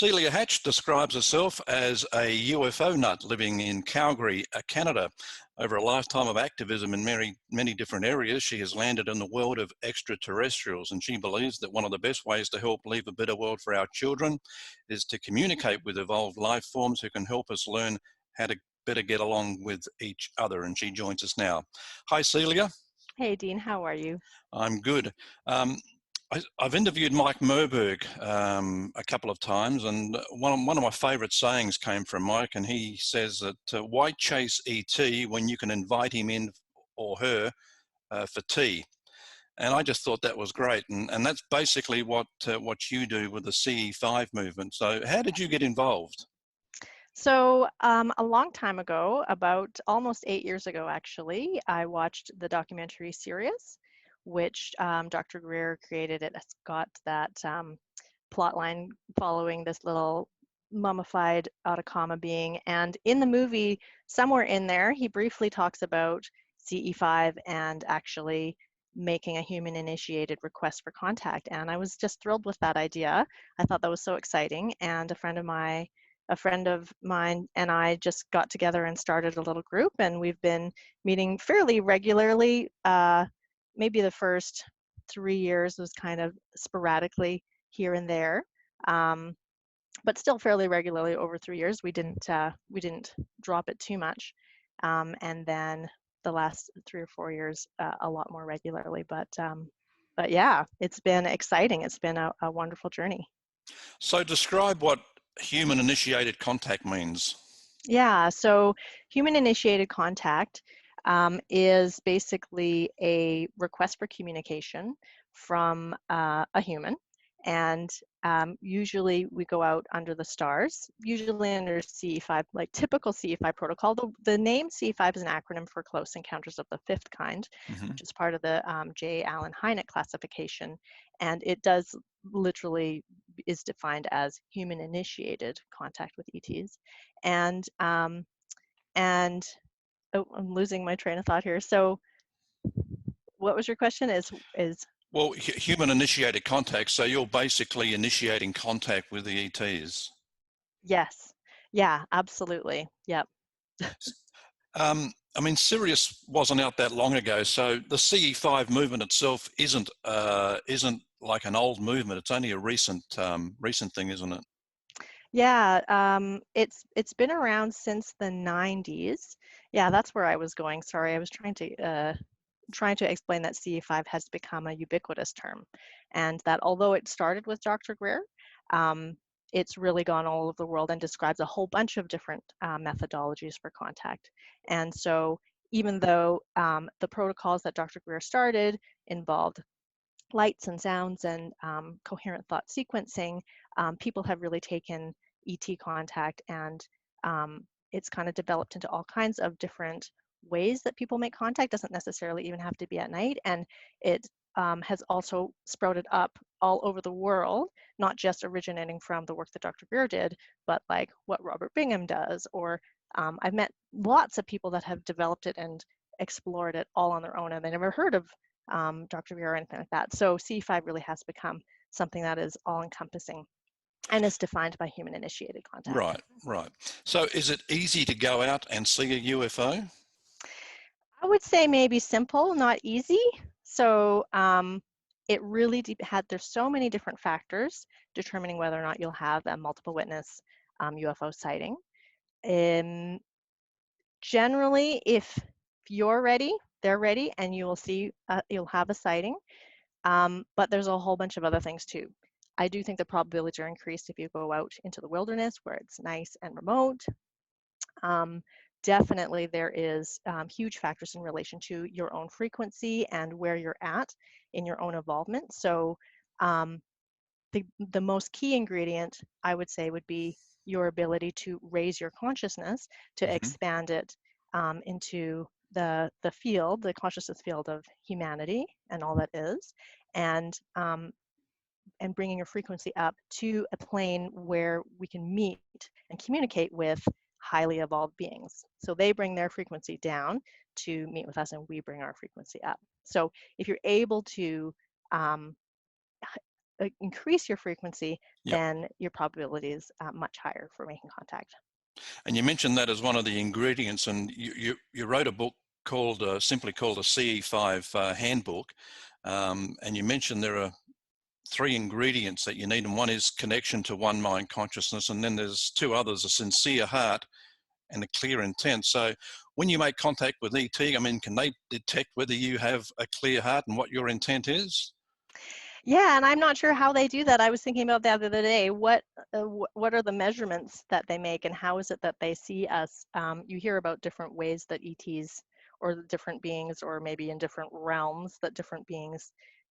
Cielia Hatch describes herself as a UFO nut living in Calgary, Canada. Over a lifetime of activism in many different areas, she has landed in the world of extraterrestrials, and she believes that one of the best ways to help leave a better world for our children is to communicate with evolved life forms who can help us learn how to better get along with each other. And she joins us now. Hi, Cielia. Hey, Dean, how are you? I'm good. I've interviewed Mike Moberg a couple of times, and one of my favourite sayings came from Mike, and he says that why chase ET when you can invite him in or her for tea? And I just thought that was great, and that's basically what you do with the CE-5 movement. So how did you get involved? So a long time ago, about almost 8 years ago, actually, I watched the documentary Sirius, which Dr. Greer created. It's got that plot line following this little mummified Atacama being. And in the movie, somewhere in there, he briefly talks about CE-5 and actually making a human-initiated request for contact. And I was just thrilled with that idea. I thought that was so exciting. And a friend of mine and I just got together and started a little group, and we've been meeting fairly regularly. Maybe the first 3 years was kind of sporadically here and there, but still fairly regularly over 3 years. We didn't drop it too much, and then the last 3 or 4 years a lot more regularly. But yeah, it's been exciting. It's been a wonderful journey. So describe what human-initiated contact means. Yeah, so human-initiated contact is basically a request for communication from a human. And usually we go out under the stars, usually under CE-5, like typical CE-5 protocol. The name CE-5 is an acronym for Close Encounters of the Fifth Kind, which is part of the J. Allen Hynek classification. And it does literally is defined as human-initiated contact with ETs. And oh, I'm losing my train of thought here. So what was your question? Well, human-initiated contact, so you're basically initiating contact with the ETs. Yes. Yeah, absolutely. Yep. I mean, Sirius wasn't out that long ago, so the CE-5 movement itself isn't like an old movement. It's only a recent thing, isn't it? Yeah, it's been around since the 90s. Yeah, that's where I was going. Sorry, I was trying to explain that CE-5 has become a ubiquitous term, and that although it started with Dr. Greer, it's really gone all over the world and describes a whole bunch of different methodologies for contact. And so even though the protocols that Dr. Greer started involved lights and sounds and coherent thought sequencing, people have really taken ET contact, and it's kind of developed into all kinds of different ways that people make contact. Doesn't necessarily even have to be at night, and it has also sprouted up all over the world, not just originating from the work that Dr. Greer did, but like what Robert Bingham does, or I've met lots of people that have developed it and explored it all on their own, and they never heard of Dr. Greer or anything like that. So CE-5 really has become something that is all-encompassing and is defined by human-initiated contact. Right, right. So is it easy to go out and see a UFO? I would say maybe simple, not easy. So it really there's so many different factors determining whether or not you'll have a multiple witness UFO sighting. Generally, if you're ready, they're ready, and you will see, you'll have a sighting. But there's a whole bunch of other things too. I do think the probabilities are increased if you go out into the wilderness where it's nice and remote. Definitely there is huge factors in relation to your own frequency and where you're at in your own involvement. So the most key ingredient, I would say, would be your ability to raise your consciousness, to expand it into the field, the consciousness field of humanity and all that is, and bringing your frequency up to a plane where we can meet and communicate with highly evolved beings. So they bring their frequency down to meet with us, and we bring our frequency up. So if you're able to increase your frequency, Yep. then your probability is much higher for making contact. And you mentioned that as one of the ingredients, and you wrote a book called simply called a CE-5 handbook, and you mentioned there are 3 ingredients that you need, and one is connection to one mind consciousness, and then there's 2 others: a sincere heart and a clear intent. So when you make contact with ET, I mean, can they detect whether you have a clear heart and what your intent is? Yeah, and I'm not sure how they do that. I was thinking about that the other day. What are the measurements that they make, and how is it that they see us? You hear about different ways that ETs or the different beings, or maybe in different realms, that different beings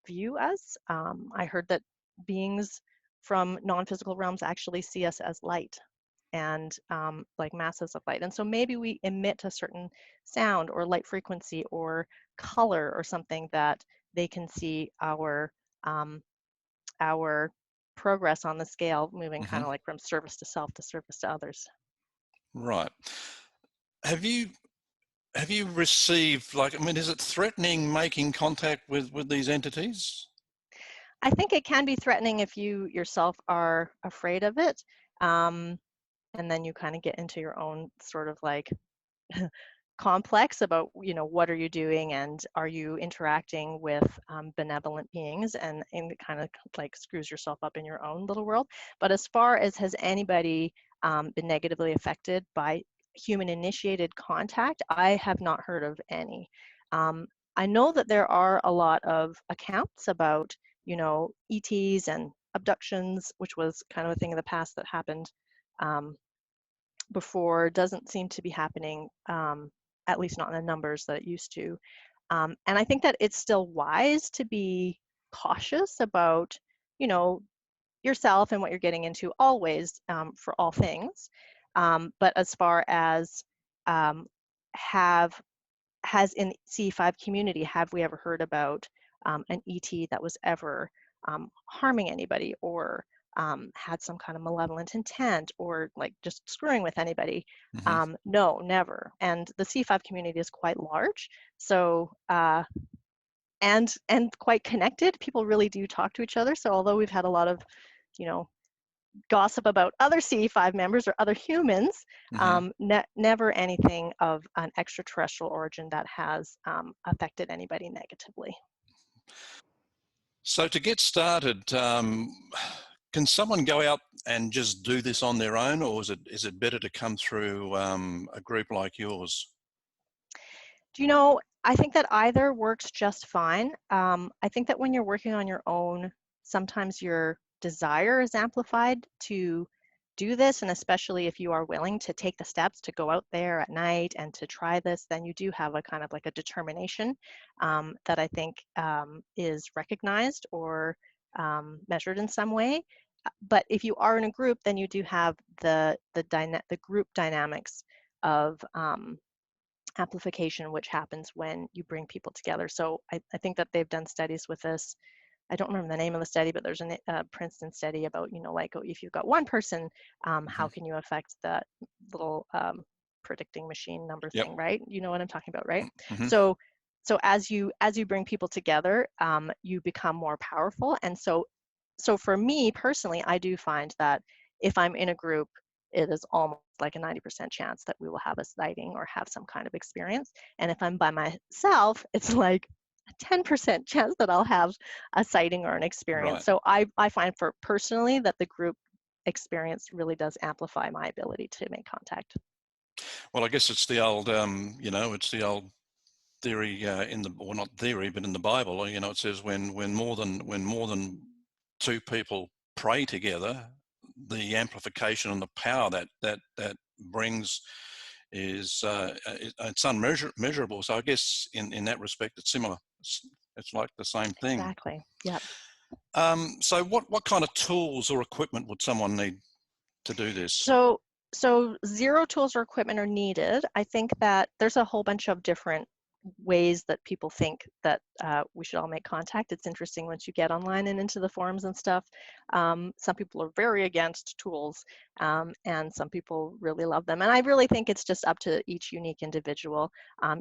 view us. I heard that beings from non-physical realms actually see us as light and like masses of light. And so maybe we emit a certain sound or light frequency or color or something that they can see um, our progress on the scale moving kind Mm-hmm. of like from service to self to service to others. Right. Have you have you received, like, I mean, is it threatening making contact with these entities? I think it can be threatening if you yourself are afraid of it. Um, and then you kind of get into your own sort of like complex about, what are you doing and are you interacting with benevolent beings, and it kind of like screws yourself up in your own little world. But as far as has anybody been negatively affected by human initiated contact, I have not heard of any. um, I know that there are a lot of accounts about ETs and abductions, which was kind of a thing in the past that happened um, before. Doesn't seem to be happening, at least not in the numbers that it used to. And I think that it's still wise to be cautious about, you know, yourself and what you're getting into always, for all things. But as far as um, have has in CE-5 community, have we ever heard about an ET that was ever harming anybody, or had some kind of malevolent intent, or like just screwing with anybody? Mm-hmm. No, never. And the CE-5 community is quite large, so and quite connected. People really do talk to each other. So although we've had a lot of, you know, gossip about other CE-5 members or other humans, Mm-hmm. never anything of an extraterrestrial origin that has affected anybody negatively. So to get started, can someone go out and just do this on their own, or is it better to come through a group like yours? Do you know, I think that either works just fine. I think that when you're working on your own, sometimes your desire is amplified to do this, and especially if you are willing to take the steps to go out there at night and to try this, then you do have a kind of like a determination that I think is recognized or measured in some way. But if you are in a group, then you do have the group dynamics of amplification, which happens when you bring people together. So I think that they've done studies with this. I don't remember the name of the study, but there's a Princeton study about, like, oh, if you've got one person, Mm-hmm. how can you affect that little predicting machine number Yep. thing, right? You know what I'm talking about, right? Mm-hmm. So as you bring people together, you become more powerful. And so for me personally, I do find that if I'm in a group, it is almost like a 90% chance that we will have a sighting or have some kind of experience. And if I'm by myself, it's like a 10% chance that I'll have a sighting or an experience. Right. So I find for personally that the group experience really does amplify my ability to make contact. Well, I guess it's the old, it's the old theory in the, or not theory, but in the Bible. It says when more than 2 people pray together, the amplification and the power that brings is it's unmeasurable. So I guess in that respect, it's similar. It's like the same thing. Exactly. Yeah. So what kind of tools or equipment would someone need to do this? So zero tools or equipment are needed. I think that there's a whole bunch of different ways that people think that we should all make contact. It's interesting once you get online and into the forums and stuff. Some people are very against tools, and some people really love them. And I really think it's just up to each unique individual.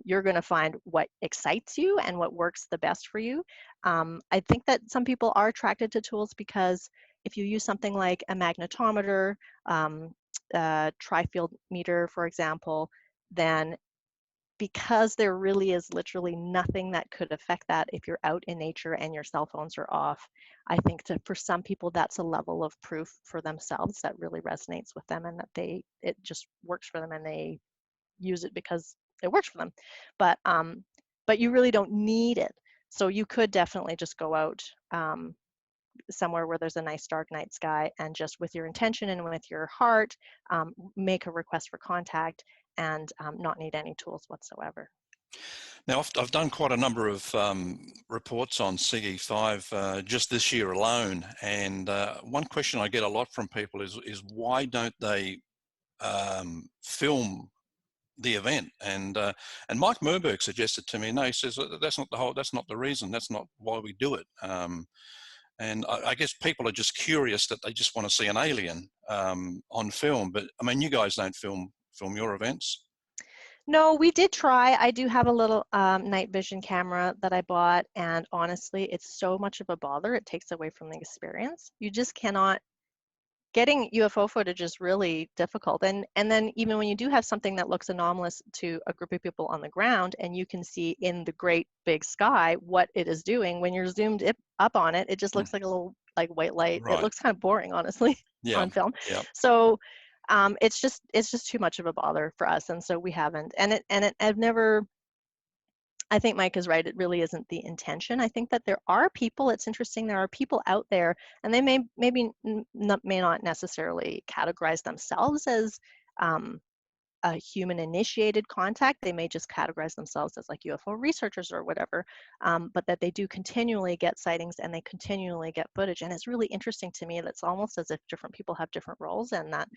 You're going to find what excites you and what works the best for you. I think that some people are attracted to tools because if you use something like a magnetometer, tri-field meter, for example, then because there really is literally nothing that could affect that if you're out in nature and your cell phones are off, I think for some people that's a level of proof for themselves that really resonates with them, and that it just works for them and they use it because it works for them. But you really don't need it. So you could definitely just go out somewhere where there's a nice dark night sky and just with your intention and with your heart, make a request for contact and not need any tools whatsoever. Now, I've done quite a number of reports on CE-5 just this year alone, and one question I get a lot from people is why don't they film the event? And Mike Murberg suggested to me, no, he says that's not the reason, that's not why we do it. And I guess people are just curious that they just want to see an alien on film. But I mean, you guys don't film your events. No, we did try. I do have a little night vision camera that I bought, and honestly, it's so much of a bother. It takes away from the experience. You just cannot. Getting UFO footage is really difficult, and then even when you do have something that looks anomalous to a group of people on the ground, and you can see in the great big sky what it is doing, when you're zoomed up on it, it just looks like a little like white light. It Right. looks kind of boring, honestly, Yeah. on film. Yeah. So it's just too much of a bother for us, and so we haven't. I've never. I think Mike is right. It really isn't the intention. I think that there are people. It's interesting. There are people out there, and they may not necessarily categorize themselves as a human-initiated contact. They may just categorize themselves as like UFO researchers or whatever. But that they do continually get sightings and they continually get footage. And it's really interesting to me. That's almost as if different people have different roles, and that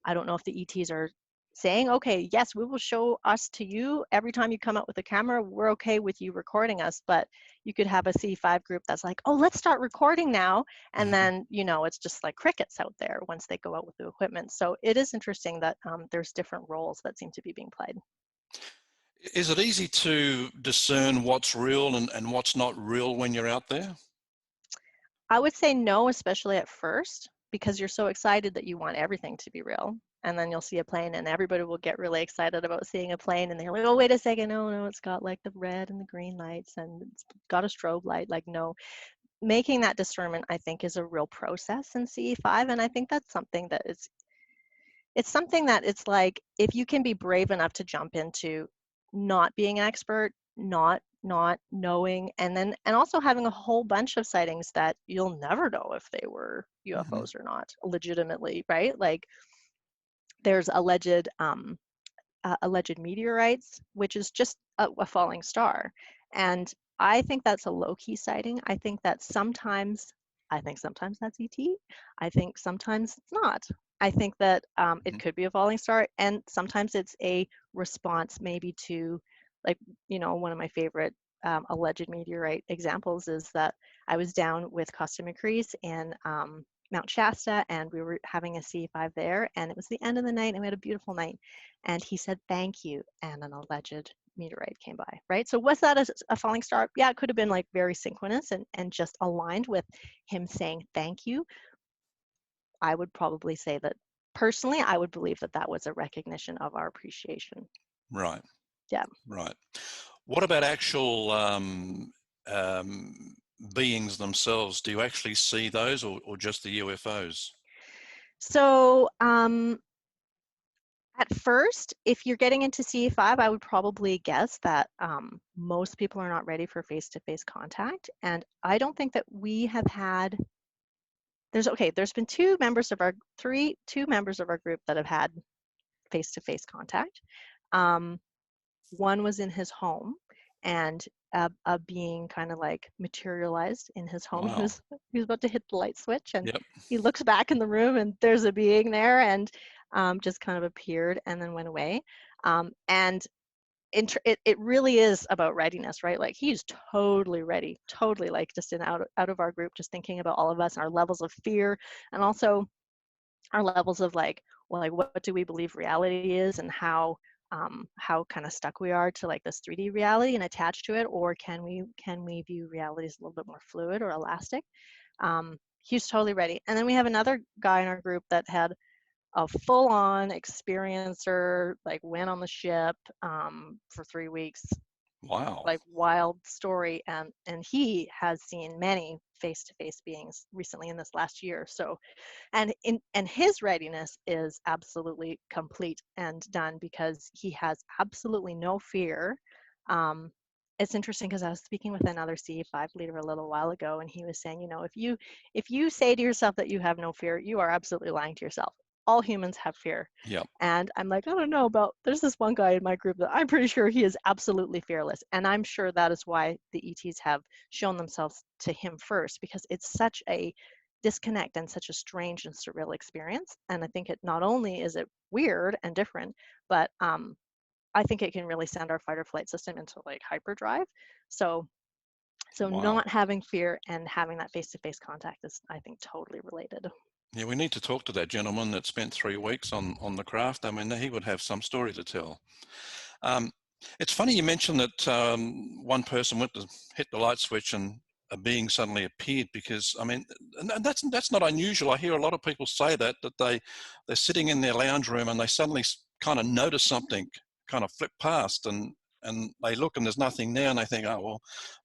I don't know if the ETs are saying, okay, yes, we will show us to you every time you come out with a camera. We're okay with you recording us. But you could have a CE-5 group that's like, oh, let's start recording now. And then, it's just like crickets out there once they go out with the equipment. So it is interesting that there's different roles that seem to be being played. Is it easy to discern what's real and what's not real when you're out there? I would say no, especially at first, because you're so excited that you want everything to be real. And then you'll see a plane and everybody will get really excited about seeing a plane, and they're like, oh, wait a second, no, it's got like the red and the green lights and it's got a strobe light. Like, no. Making that discernment, I think, is a real process in CE-5. And I think that's something that it's something that it's like, if you can be brave enough to jump into not being an expert, not knowing, and also having a whole bunch of sightings that you'll never know if they were UFOs or not legitimately, right? Like there's alleged meteorites, which is just a falling star. And I think that's a low-key sighting. I think sometimes that's ET. I think sometimes it's not. I think that it could be a falling star, and sometimes it's a response maybe to, like, one of my favorite alleged meteorite examples is that I was down with Kosta Makreus in Mount Shasta, and we were having a CE-5 there, and it was the end of the night, and we had a beautiful night. And he said, thank you, and an alleged meteorite came by, right? So was that a falling star? Yeah, it could have been like very synchronous and just aligned with him saying thank you. I would probably say that, personally, I would believe that that was a recognition of our appreciation. Right. Yeah. Right. What about actual beings themselves? Do you actually see those, or just the UFOs? So at first, if you're getting into CE-5, I would probably guess that most people are not ready for face-to-face contact. And I don't think that we have had, there's been two members of our group that have had face-to-face contact. One was in his home, and a being kind of like materialized in his home. Wow. He was about to hit the light switch, and Yep. he looks back in the room, and there's a being there, and just kind of appeared and then went away. And it really is about readiness, right? Like he's totally ready, totally like just out of our group, just thinking about all of us, our levels of fear, and also our levels of like, well, like what do we believe reality is, and how kind of stuck we are to like this 3D reality and attached to it, or can we view reality as a little bit more fluid or elastic? He's totally ready. And then we have another guy in our group that had a full-on experiencer, like went on the ship for 3 weeks, Wow. like wild story, and he has seen many face-to-face beings recently in this last year. So and his readiness is absolutely complete and done because he has absolutely no fear. um, it's interesting because I was speaking with another CE-5 leader a little while ago, and he was saying, if you say to yourself that you have no fear, you are absolutely lying to yourself. All humans have fear. Yep. And I'm like, I don't know about, there's this one guy in my group that I'm pretty sure he is absolutely fearless. And I'm sure that is why the ETs have shown themselves to him first, because it's such a disconnect and such a strange and surreal experience. And I think it not only is it weird and different, but I think it can really send our fight or flight system into like hyperdrive. So Wow. not having fear and having that face-to-face contact is, I think, totally related. Yeah, we need to talk to that gentleman that spent 3 weeks on the craft. I mean, he would have some story to tell. Um, it's funny you mentioned that one person went to hit the light switch and a being suddenly appeared, because I mean, and that's not unusual. I hear a lot of people say that they're sitting in their lounge room and they suddenly kind of notice something kind of flip past, and they look and there's nothing there, and they think, oh well,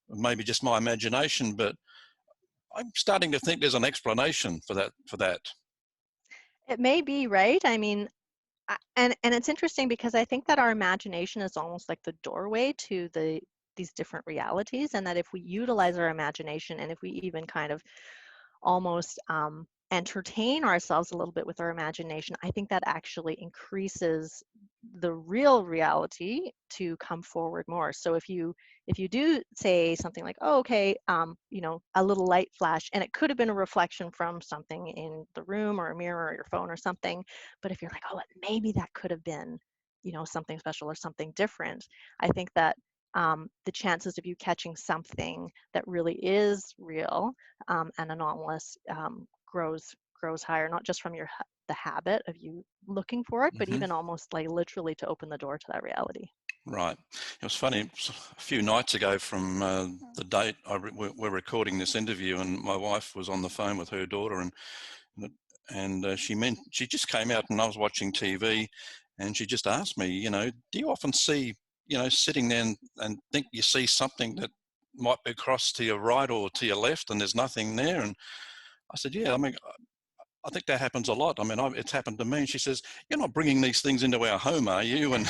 maybe just my imagination. But I'm starting to think there's an explanation for that. It may be, right. I mean, and it's interesting because I think that our imagination is almost like the doorway to these different realities, and that if we utilize our imagination, and if we even kind of almost entertain ourselves a little bit with our imagination, I think that actually increases the real reality to come forward more. So if you do say something like, oh, okay, a little light flash, and it could have been a reflection from something in the room or a mirror or your phone or something, but if you're like, oh, maybe that could have been, something special or something different, I think that the chances of you catching something that really is real and anomalous grows higher, not just from the habit of you looking for it, but Hmm. even almost like literally to open the door to that reality. Right. It was funny. A few nights ago, from the date we're recording this interview, and my wife was on the phone with her daughter, and she just came out, and I was watching TV, and she just asked me, do you often see, sitting there and think you see something that might be across to your right or to your left, and there's nothing there? And I said, yeah. I mean, I think that happens a lot. I mean, it's happened to me. And she says, you're not bringing these things into our home, are you? And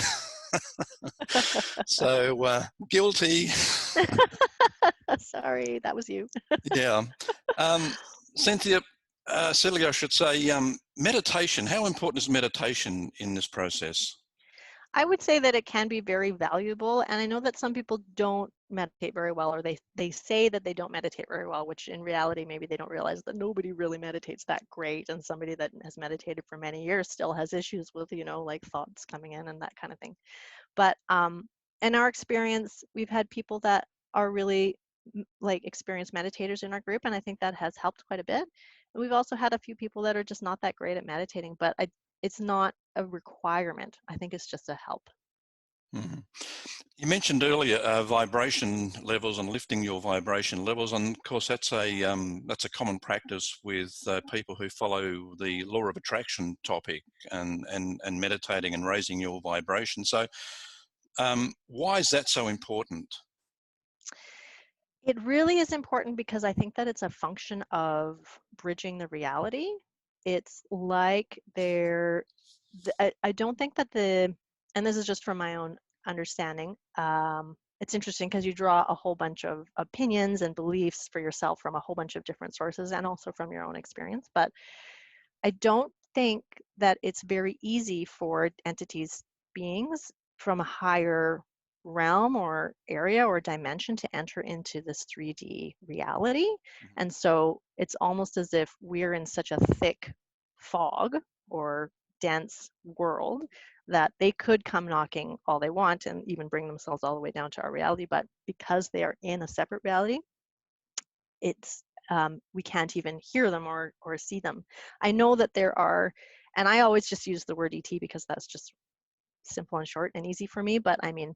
so guilty. Sorry, that was you. Yeah. Um, Cynthia, Celia, I should say, meditation. How important is meditation in this process? I would say that it can be very valuable, and I know that some people don't meditate very well, or they say that they don't meditate very well, which in reality maybe they don't realize that nobody really meditates that great, and somebody that has meditated for many years still has issues with, like thoughts coming in and that kind of thing. But in our experience, we've had people that are really like experienced meditators in our group, and I think that has helped quite a bit. And we've also had a few people that are just not that great at meditating, but it's not a requirement. I think it's just a help. Mm-hmm. You mentioned earlier vibration levels and lifting your vibration levels, and of course that's a common practice with people who follow the law of attraction topic, and meditating and raising your vibration. So, why is that so important? It really is important because I think that it's a function of bridging the reality. It's like I don't think that and this is just from my own understanding. It's interesting because you draw a whole bunch of opinions and beliefs for yourself from a whole bunch of different sources and also from your own experience. But I don't think that it's very easy for entities, beings from a higher realm or area or dimension to enter into this 3D reality. And so it's almost as if we're in such a thick fog or dense world that they could come knocking all they want and even bring themselves all the way down to our reality, but because they are in a separate reality, it's we can't even hear them or see them. I know that there are, and I always just use the word ET because that's just simple and short and easy for me, but I mean,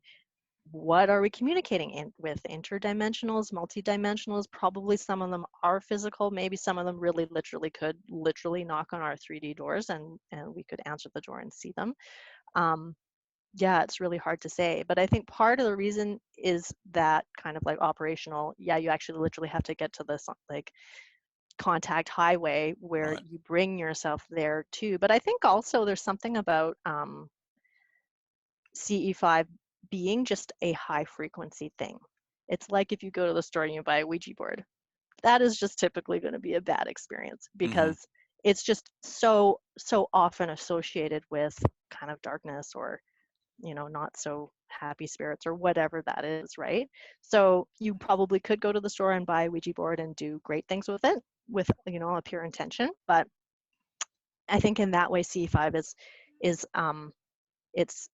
what are we communicating in with? Interdimensionals, multidimensionals? Probably some of them are physical. Maybe some of them really literally could literally knock on our 3D doors and we could answer the door and see them. Yeah, it's really hard to say, but I think part of the reason is that kind of like operational, yeah, you actually literally have to get to this like contact highway where Right. you bring yourself there too. But I think also there's something about CE-5 being just a high frequency thing. It's like if you go to the store and you buy a Ouija board. That is just typically going to be a bad experience Mm-hmm. because it's just so often associated with kind of darkness or, you know, not so happy spirits or whatever that is, right? So you probably could go to the store and buy a Ouija board and do great things with it with, you know, a pure intention. But I think in that way, CE-5 is it's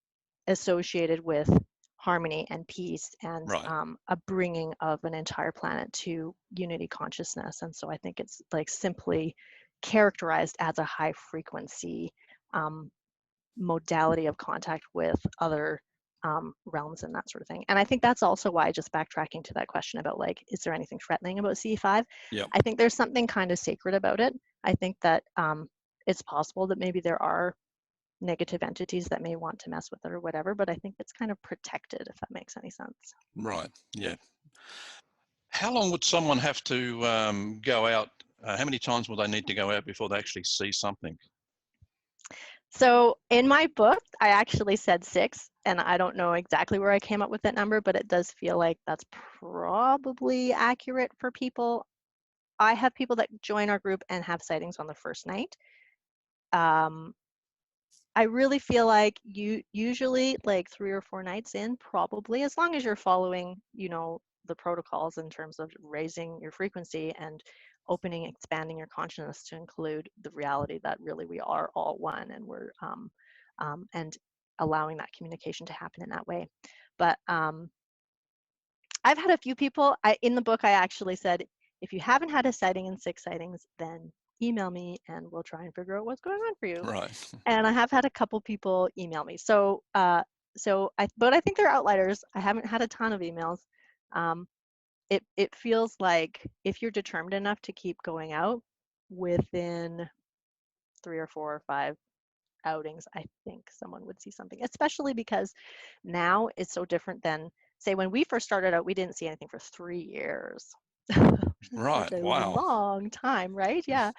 associated with harmony and peace and Right. a bringing of an entire planet to unity consciousness. And so I think it's like simply characterized as a high frequency um, modality of contact with other realms and that sort of thing. And I think that's also why, just backtracking to that question about like, is there anything threatening about CE-5? Yep. I think there's something kind of sacred about it. I think that it's possible that maybe there are negative entities that may want to mess with it or whatever, but I think it's kind of protected, if that makes any sense. Right. Yeah. How long would someone have to go out? How many times will they need to go out before they actually see something? So in my book, I actually said 6, and I don't know exactly where I came up with that number, but it does feel like that's probably accurate for people. I have people that join our group and have sightings on the first night. I really feel like you usually like 3 or 4 nights in, probably, as long as you're following, you know, the protocols in terms of raising your frequency and opening, expanding your consciousness to include the reality that really we are all one, and we're and allowing that communication to happen in that way. But I've had a few people. In the book, I actually said, if you haven't had a sighting in 6 sightings, then email me and we'll try and figure out what's going on for you. Right. And I have had a couple people email me. So, but I think they're outliers. I haven't had a ton of emails. It feels like if you're determined enough to keep going out, within 3 or 4 or 5 outings, I think someone would see something. Especially because now it's so different than, say, when we first started out, we didn't see anything for 3 years. It's like Right. a Wow. long time, right? Yeah.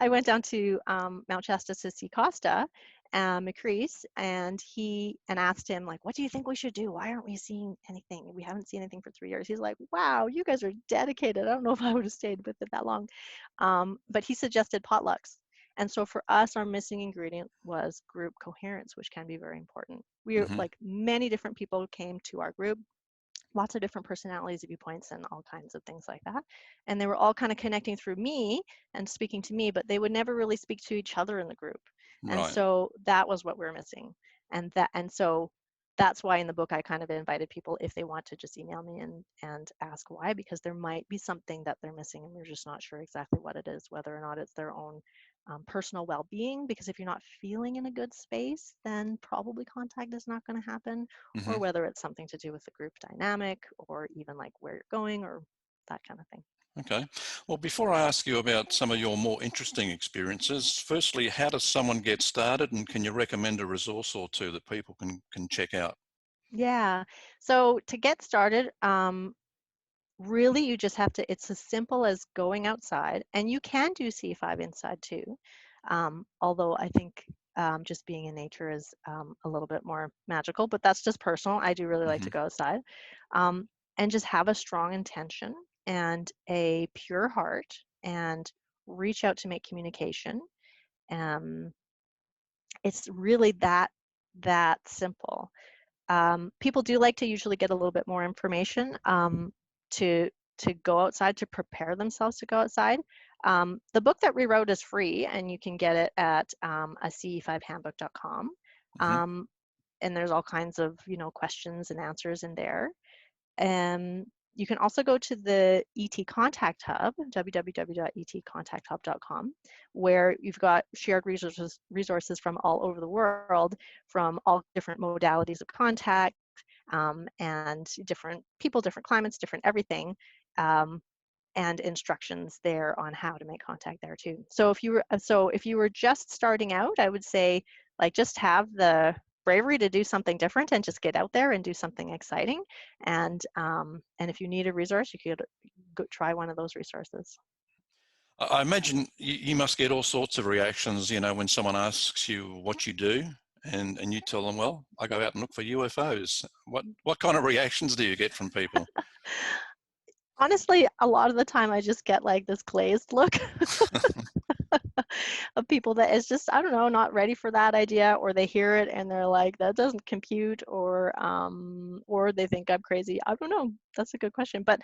I went down to Mount Shasta to see Kosta, Makreus, and asked him, like, what do you think we should do? Why aren't we seeing anything? We haven't seen anything for 3 years. He's like, wow, you guys are dedicated. I don't know if I would have stayed with it that long. But he suggested potlucks. And so for us, our missing ingredient was group coherence, which can be very important. Mm-hmm. Like many different people came to our group, lots of different personalities, viewpoints, and all kinds of things like that. And they were all kind of connecting through me and speaking to me, but they would never really speak to each other in the group. And Right. so that was what we were missing. And so that's why in the book I kind of invited people, if they want, to just email me and ask why, because there might be something that they're missing and we're just not sure exactly what it is, whether or not it's their own personal well-being, because if you're not feeling in a good space, then probably contact is not going to happen, Mm-hmm. or whether it's something to do with the group dynamic or even like where you're going or that kind of thing. Okay. Well, before I ask you about some of your more interesting experiences, firstly, how does someone get started, and can you recommend a resource or two that people can check out? Yeah. So to get started, really you just have to, it's as simple as going outside, and you can do C5 inside too. Although I think just being in nature is a little bit more magical, but that's just personal. I do really like Mm-hmm. to go outside and just have a strong intention and a pure heart and reach out to make communication. Um, it's really that simple. People do like to usually get a little bit more information to go outside, to prepare themselves to go outside. The book that we wrote is free, and you can get it at a ce5handbook.com. Hmm. And there's all kinds of, you know, questions and answers in there. You can also go to the ET Contact Hub, www.etcontacthub.com, where you've got shared resources from all over the world, from all different modalities of contact, and different people, different climates, different everything, and instructions there on how to make contact there too. So if you were just starting out, I would say, like, just have the bravery to do something different and just get out there and do something exciting. And if you need a resource, you could go try one of those resources. I imagine you must get all sorts of reactions, you know, when someone asks you what you do, and you tell them, well, I go out and look for UFOs. What kind of reactions do you get from people? Honestly, a lot of the time I just get like this glazed look of people that is just, I don't know, not ready for that idea, or they hear it and they're like, that doesn't compute, or they think I'm crazy. I don't know. That's a good question. But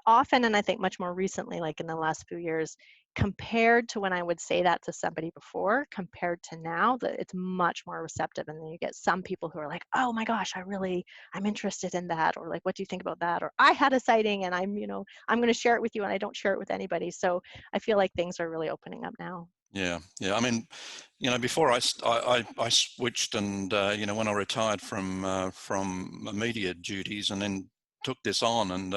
often, and I think much more recently, like in the last few years, compared to when I would say that to somebody before, compared to now, that it's much more receptive. And then you get some people who are like, oh my gosh, I'm interested in that, or like, what do you think about that? Or I had a sighting and I'm going to share it with you, and I don't share it with anybody. So I feel like things are really opening up now. Yeah, yeah. I mean, you know, before I switched, and you know, when I retired from media duties, and then took this on, and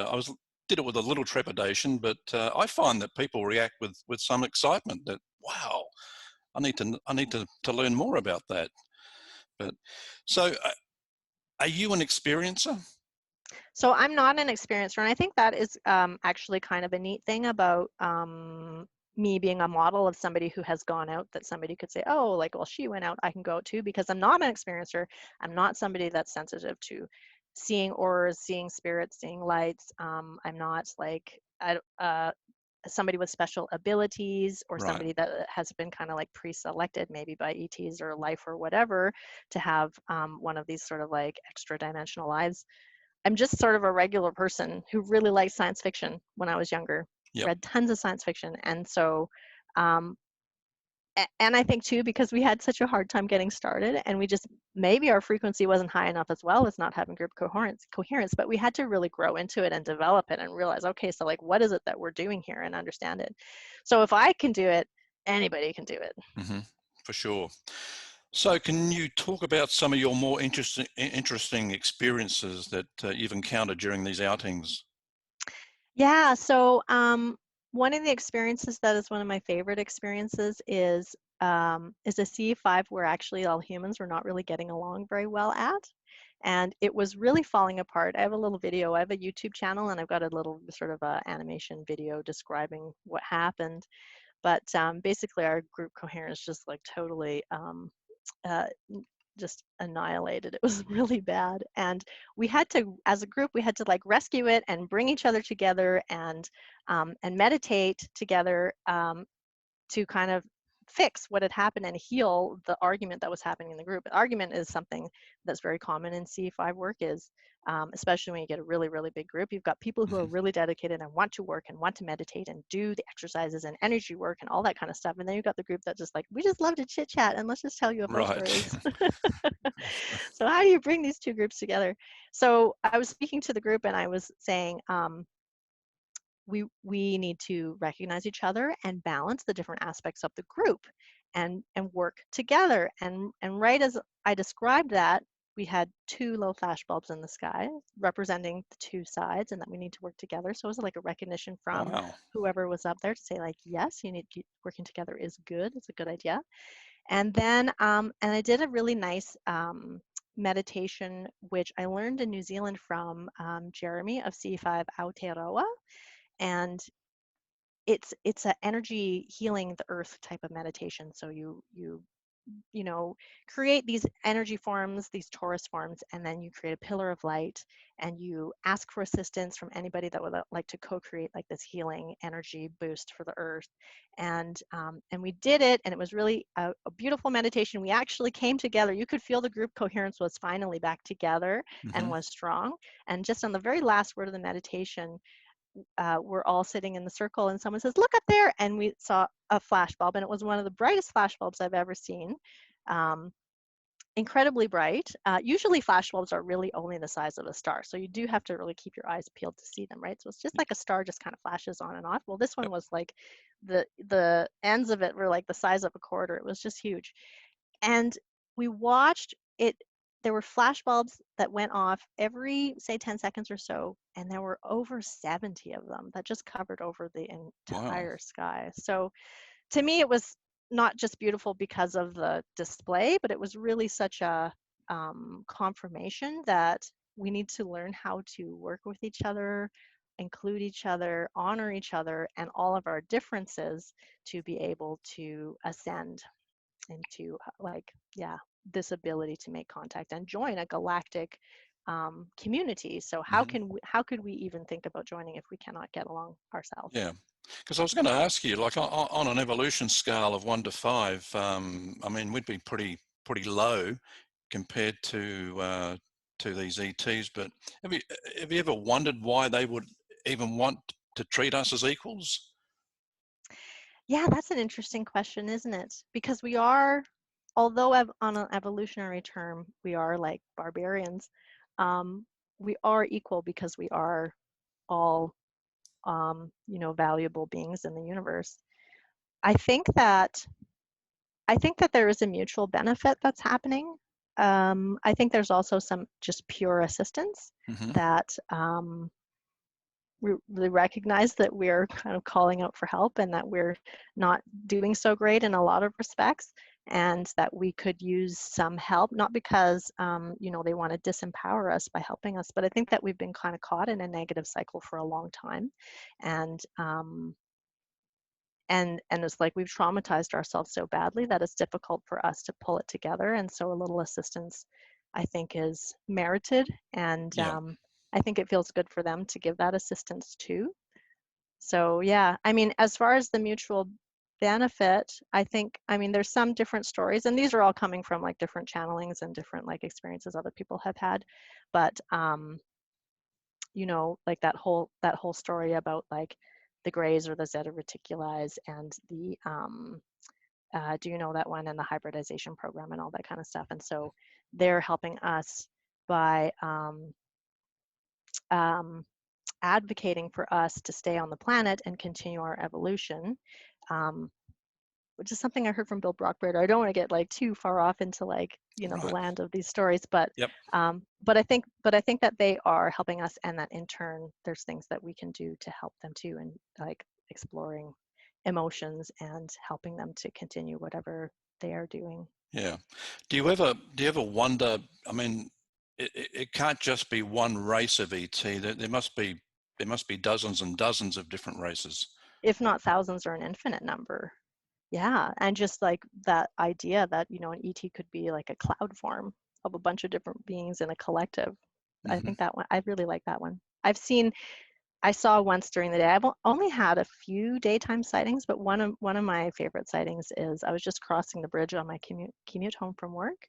did it with a little trepidation, but I find that people react with some excitement. That, wow, I need to learn more about that. But so, are you an experiencer? So I'm not an experiencer, and I think that is actually kind of a neat thing about me being a model of somebody who has gone out, that somebody could say, oh, like, well, she went out, I can go out too, because I'm not an experiencer. I'm not somebody that's sensitive to seeing auras, seeing spirits, seeing lights. I'm not like somebody with special abilities, or Right. somebody that has been kind of like pre-selected maybe by ETs or life or whatever to have one of these sort of like extra dimensional lives. I'm just sort of a regular person who really liked science fiction when I was younger, Yep. read tons of science fiction. And so, um, and I think too, because we had such a hard time getting started, and we just, maybe our frequency wasn't high enough as well as not having group coherence, but we had to really grow into it and develop it and realize, okay, so like, what is it that we're doing here, and understand it. So if I can do it, anybody can do it. Hmm. For sure. So, can you talk about some of your more interesting experiences that you've encountered during these outings? Yeah, so one of the experiences that is one of my favorite experiences is a CE-5 where actually all humans were not really getting along very well at. And it was really falling apart. I have a little video. I have a YouTube channel, and I've got a little sort of animation video describing what happened. But basically, our group coherence just like totally uh, just annihilated. It was really bad. And we had to, as a group, we had to like rescue it and bring each other together, and meditate together, to kind of fix what had happened and heal the argument that was happening in the group. Argument is something that's very common in CE-5 work, is especially when you get a really, really big group. You've got people who are Hmm. really dedicated and want to work and want to meditate and do the exercises and energy work and all that kind of stuff. And then you've got the group that just like, we just love to chit chat and let's just tell UFO Right. stories. So how do you bring these two groups together? So I was speaking to the group and I was saying, we need to recognize each other and balance the different aspects of the group, and work together. And right as I described that, we had two low flash bulbs in the sky representing the two sides, and that we need to work together. So it was like a recognition from Wow. whoever was up there to say, like, yes, you need to keep working together is good. It's a good idea. And then and I did a really nice meditation, which I learned in New Zealand from Jeremy of CE-5 Aotearoa. And it's a energy healing the earth type of meditation. So you create these energy forms, these torus forms, and then you create a pillar of light, and you ask for assistance from anybody that would like to co-create like this healing energy boost for the earth. And we did it, and it was really a beautiful meditation. We actually came together. You could feel the group coherence was finally back together and Hmm. was strong. And just on the very last word of the meditation, we're all sitting in the circle, and someone says, look up there, and we saw a flash bulb, and it was one of the brightest flash bulbs I've ever seen. um, incredibly bright. Usually flash bulbs are really only the size of a star. So you do have to really keep your eyes peeled to see them, right? So it's just like a star just kind of flashes on and off. Well, this one Yep. was like the ends of it were like the size of a quarter. It was just huge. And we watched it. There were flash bulbs that went off every, say, 10 seconds or so, and there were over 70 of them that just covered over the Wow. entire sky. So to me, it was not just beautiful because of the display, but it was really such a confirmation that we need to learn how to work with each other, include each other, honor each other, and all of our differences to be able to ascend into like, yeah, this ability to make contact and join a galactic community. So Hmm. how could we even think about joining if we cannot get along ourselves? Yeah. Because I was going to ask you, like on an evolution scale of 1 to 5, I mean, we'd be pretty low compared to these ETs. But have you have you ever wondered why they would even want to treat us as equals? Yeah, that's an interesting question, isn't it? Because we are, although on an evolutionary term, we are like barbarians, um, we are equal because we are all, valuable beings in the universe. I think that I think that there is a mutual benefit that's happening. I think there's also some just pure assistance Hmm. that we really recognize that we're kind of calling out for help and that we're not doing so great in a lot of respects, and that we could use some help, not because they want to disempower us by helping us, but I think that we've been kind of caught in a negative cycle for a long time, and it's like we've traumatized ourselves so badly that it's difficult for us to pull it together. And so a little assistance, I think, is merited. And Yeah. I think it feels good for them to give that assistance too. So yeah, I mean, as far as the mutual benefit, I mean, there's some different stories, and these are all coming from like different channelings and different like experiences other people have had. But like that whole story about like the grays or the zeta reticuli and the do you know that one, and the hybridization program and all that kind of stuff. And so they're helping us by um, advocating for us to stay on the planet and continue our evolution, um, which is something I heard from Bill Brockberger. I don't want to get like too far off into like the Right. land of these stories, but Yep. I think that they are helping us, and that in turn there's things that we can do to help them too, and like exploring emotions and helping them to continue whatever they are doing. Yeah. Do you ever wonder? I mean, it can't just be one race of ET. There must be dozens and dozens of different races. If not thousands or an infinite number. Yeah, and just like that idea that an ET could be like a cloud form of a bunch of different beings in a collective. I Hmm. think that one, I really like that one. I saw once during the day. I've only had a few daytime sightings, but one of my favorite sightings is I was just crossing the bridge on my commute home from work,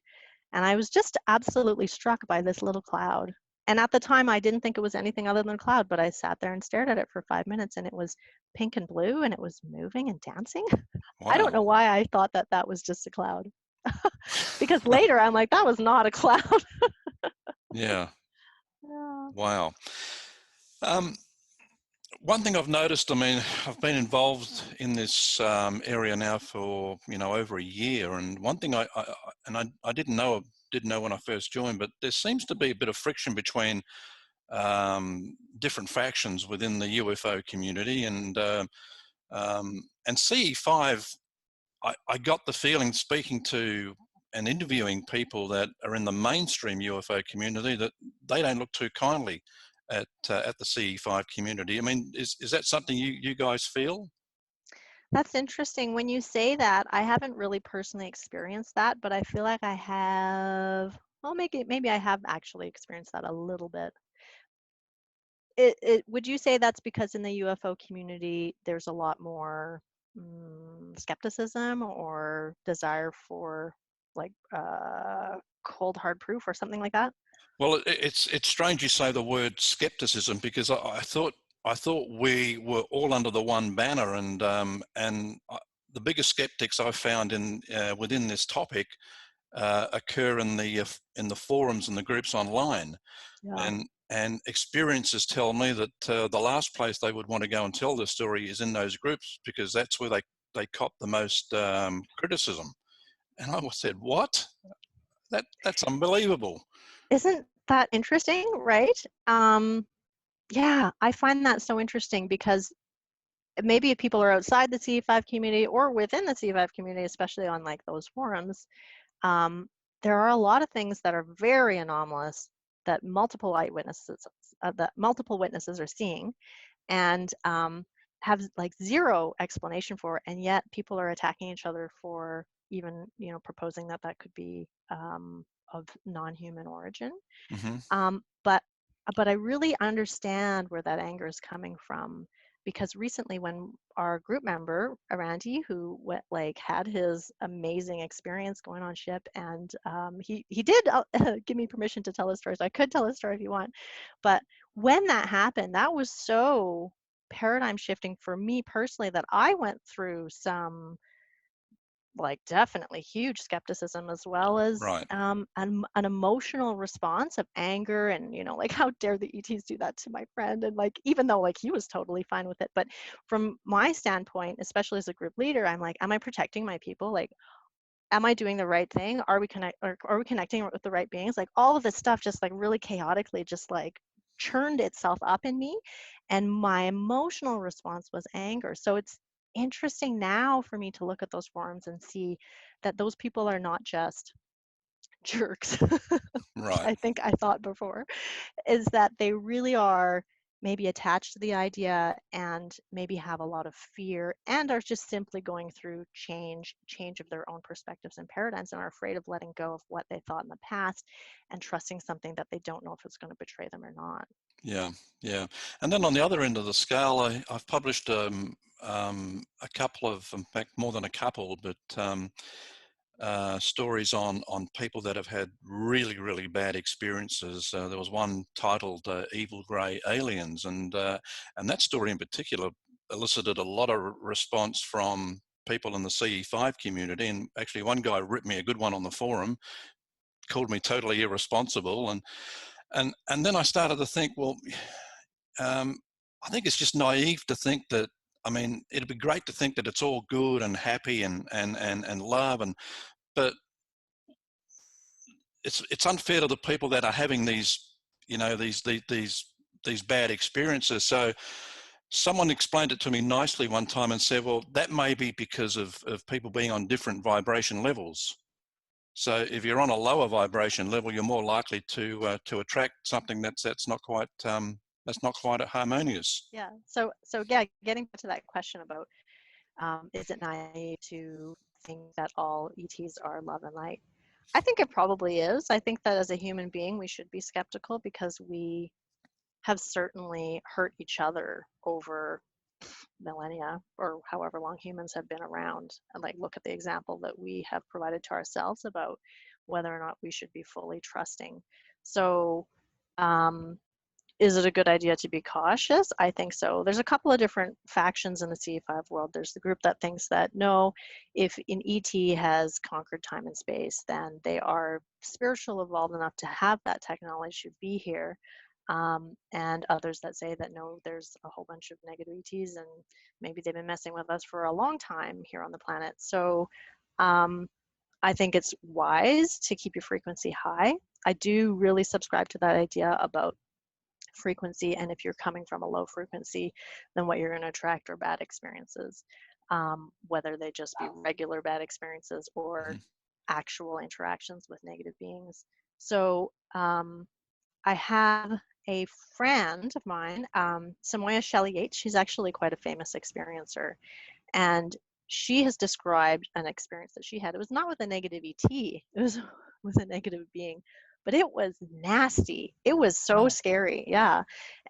and I was just absolutely struck by this little cloud. And at the time, I didn't think it was anything other than a cloud, but I sat there and stared at it for 5 minutes, and it was pink and blue, and it was moving and dancing. I don't Wow. know why I thought that that was just a cloud, because later I'm like, that was not a cloud. Yeah. Yeah. Wow. Um, One thing I've noticed, I mean, I've been involved in this area now for over a year, and one thing I didn't know when I first joined, but there seems to be a bit of friction between different factions within the UFO community, and CE-5. I got the feeling, speaking to and interviewing people that are in the mainstream UFO community, that they don't look too kindly at the CE-5 community. I mean, is that something you guys feel? That's interesting. When you say that, I haven't really personally experienced that, but I feel like I have. Well, maybe I have actually experienced that a little bit. Would you say that's because in the UFO community there's a lot more skepticism or desire for like cold hard proof or something like that? Well, it's strange you say the word skepticism, because I thought we were all under the one banner, and the biggest skeptics I found in within this topic occur in the forums and the groups online. Yeah. And experiences tell me that the last place they would want to go and tell their story is in those groups, because that's where they cop the most criticism. And I said, what? That's unbelievable. Isn't that interesting, right? Yeah, I find that so interesting because maybe if people are outside the CE-5 community or within the CE-5 community, especially on like those forums, um, there are a lot of things that are very anomalous that multiple witnesses are seeing, and have like zero explanation for, and yet people are attacking each other for even, you know, proposing that that could be of non-human origin. Mm-hmm. Um, but but I really understand where that anger is coming from, because recently when our group member Randy, who went, like, had his amazing experience going on ship, and he did give me permission to tell his story, so I could tell his story if you want. But when that happened, that was so paradigm shifting for me personally that I went through some, like, definitely huge skepticism, as well as Right. an emotional response of anger, and, you know, like, how dare the ETs do that to my friend, and, like, even though, like, he was totally fine with it. But from my standpoint, especially as a group leader, I'm like, am I protecting my people? Like, am I doing the right thing? Are we connecting with the right beings? Like, all of this stuff just, like, really chaotically just, like, churned itself up in me, and my emotional response was anger. So it's interesting now for me to look at those forums and see that those people are not just jerks, which Right. I think I thought before, is that they really are maybe attached to the idea, and maybe have a lot of fear, and are just simply going through change of their own perspectives and paradigms, and are afraid of letting go of what they thought in the past and trusting something that they don't know if it's going to betray them or not. Yeah. Yeah. And then on the other end of the scale, I've published a couple of, in fact, more than a couple, but stories on people that have had really, really bad experiences. There was one titled "Evil Grey Aliens," and that story in particular elicited a lot of response from people in the CE-5 community. And actually, one guy ripped me a good one on the forum, called me totally irresponsible, and then I started to think, well, I think it's just naive to think that. I mean, it'd be great to think that it's all good and happy and love, and but it's unfair to the people that are having these, you know, these bad experiences. So someone explained it to me nicely one time and said, well, that may be because of people being on different vibration levels. So if you're on a lower vibration level, you're more likely to attract something that's not quite harmonious. Yeah. So yeah, getting back to that question about, is it naive to think that all ETs are love and light? I think it probably is. I think that as a human being, we should be skeptical, because we have certainly hurt each other over millennia, or however long humans have been around. And, like, look at the example that we have provided to ourselves about whether or not we should be fully trusting. So, um, is it a good idea to be cautious? I think so. There's a couple of different factions in the CE-5 world. There's the group that thinks that, no, if an ET has conquered time and space, then they are spiritual evolved enough to have that technology to be here. And others that say that, no, there's a whole bunch of negative ETs, and maybe they've been messing with us for a long time here on the planet. So um, I think it's wise to keep your frequency high. I do really subscribe to that idea about frequency, and if you're coming from a low frequency, then what you're going to attract are bad experiences, whether they just be regular bad experiences or Mhm. actual interactions with negative beings. So I have a friend of mine, Samoya Shelley Yates. She's actually quite a famous experiencer, and she has described an experience that she had. It was not with a negative ET, it was with a negative being, but it was nasty. It was so Oh, scary. Yeah.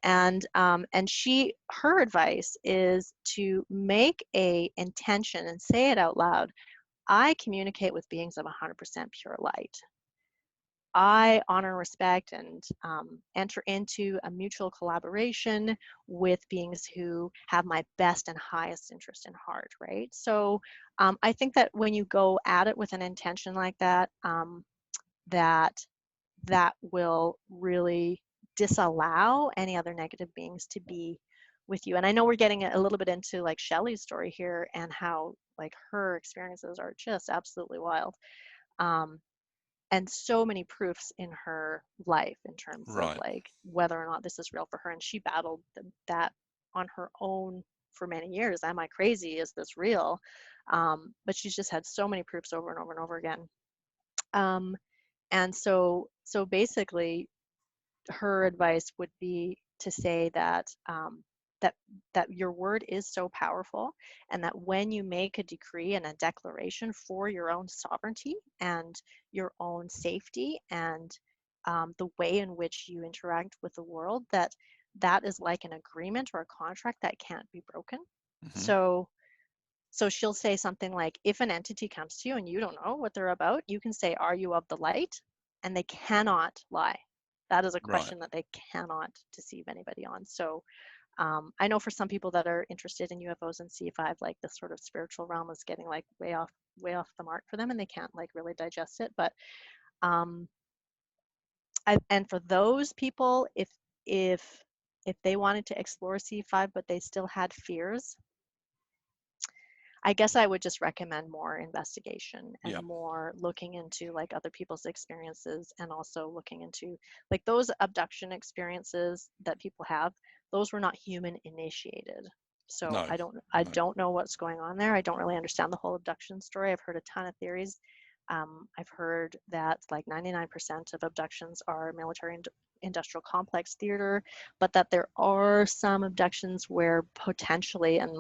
And her advice is to make a intention and say it out loud. I communicate with beings of 100% pure light. I honor, respect, and enter into a mutual collaboration with beings who have my best and highest interest in heart, right? So I think that when you go at it with an intention like that, that that will really disallow any other negative beings to be with you. And I know we're getting a little bit into like Shelley's story here and how like her experiences are just absolutely wild. Um, and so many proofs in her life in terms of Right. like whether or not this is real for her. And she battled that on her own for many years. Am I crazy? Is this real? But she's just had so many proofs over and over and over again. Um, and so basically her advice would be to say that that that your word is so powerful, and that when you make a decree and a declaration for your own sovereignty and your own safety and the way in which you interact with the world, that that is like an agreement or a contract that can't be broken. Hmm. So she'll say something like, if an entity comes to you and you don't know what they're about, you can say, are you of the light? And they cannot lie. That is a Right. question that they cannot deceive anybody on. So I know for some people that are interested in UFOs and CE-5, like the sort of spiritual realm is getting like way off the mark for them, and they can't like really digest it. But um, and for those people, if if they wanted to explore CE-5 but they still had fears, I guess I would just recommend more investigation and Yeah. more looking into like other people's experiences, and also looking into like those abduction experiences that people have. Those were not human initiated. So No. I No. don't know what's going on there. I don't really understand the whole abduction story. I've heard a ton of theories. I've heard that like 99% of abductions are military industrial complex theater, but that there are some abductions where potentially, and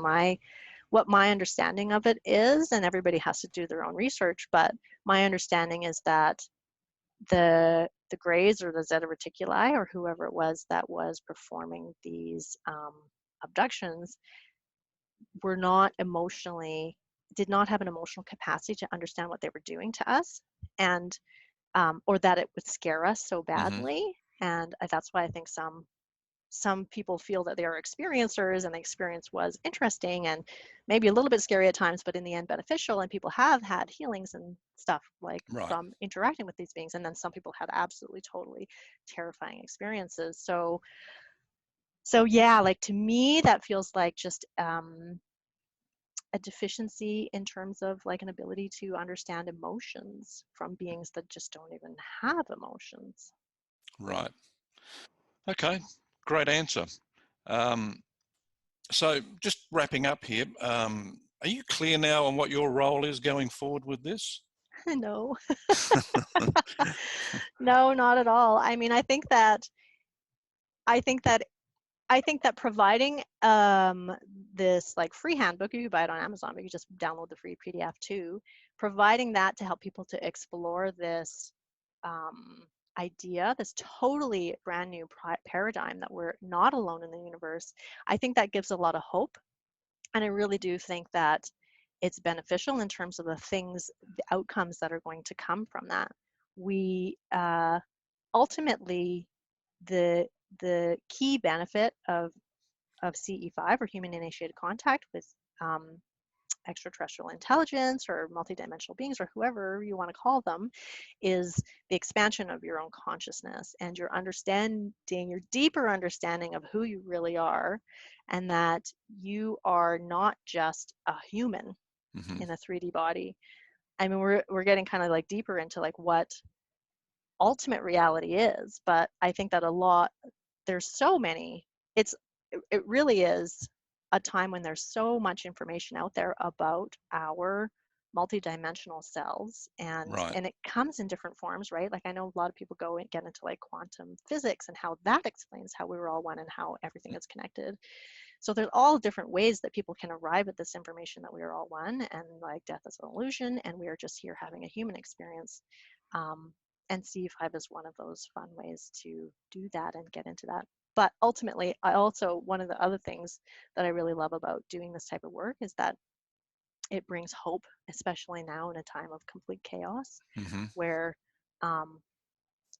what my understanding of it is, and everybody has to do their own research, but my understanding is that the Greys or the Zeta Reticuli or whoever it was that was performing these abductions were not emotionally, did not have an emotional capacity to understand what they were doing to us, and or that it would scare us so Hmm. badly. And that's why I think some people feel that they are experiencers and the experience was interesting and maybe a little bit scary at times, but in the end beneficial. And people have had healings and stuff like Right. from interacting with these beings. And then some people had absolutely totally terrifying experiences. So yeah, like to me, that feels like just a deficiency in terms of like an ability to understand emotions from beings that just don't even have emotions. Right. Okay. Great answer. Um, so just wrapping up here, are you clear now on what your role is going forward with this? No, no, not at all. I mean, I think that I think that providing this like free handbook, you can buy it on Amazon, but you just download the free PDF too, providing that to help people to explore this um, idea, this totally brand new paradigm that we're not alone in the universe. I think that gives a lot of hope. And I really do think that it's beneficial in terms of the things, the outcomes that are going to come from that. We ultimately, the key benefit of CE-5 or human initiated contact with um, extraterrestrial intelligence or multidimensional beings or whoever you want to call them is the expansion of your own consciousness and your understanding, your deeper understanding of who you really are, and that you are not just a human Hmm. in a 3D body. I mean, we're getting kind of like deeper into like what ultimate reality is, but I think that there's so many, it's it really is a time when there's so much information out there about our multidimensional selves, Right. and it comes in different forms, right? Like I know a lot of people go and get into like quantum physics and how that explains how we were all one and how everything is connected. So there's all different ways that people can arrive at this information that we are all one, and like death is an illusion and we are just here having a human experience. um, and CE-5 is one of those fun ways to do that and get into that. But ultimately, I also, one of the other things that I really love about doing this type of work is that it brings hope, especially now in a time of complete chaos, Hmm. where um,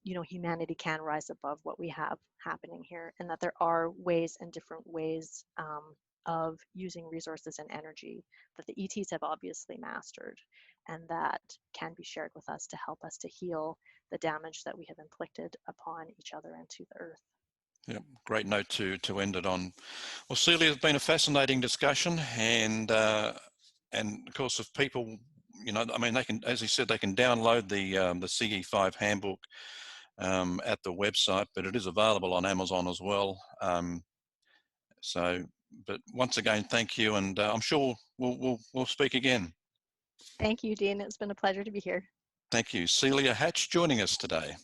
you know, humanity can rise above what we have happening here, and that there are ways and different ways of using resources and energy that the ETs have obviously mastered, and that can be shared with us to help us to heal the damage that we have inflicted upon each other and to the earth. Yeah, great note to end it on. Well, Celia, it's been a fascinating discussion, and of course, if people, you know, I mean, they can, as you said, they can download the CE-5 handbook at the website, but it is available on Amazon as well. But once again, thank you, and I'm sure we'll speak again. Thank you, Dean. It's been a pleasure to be here. Thank you, Cielia Hatch, joining us today.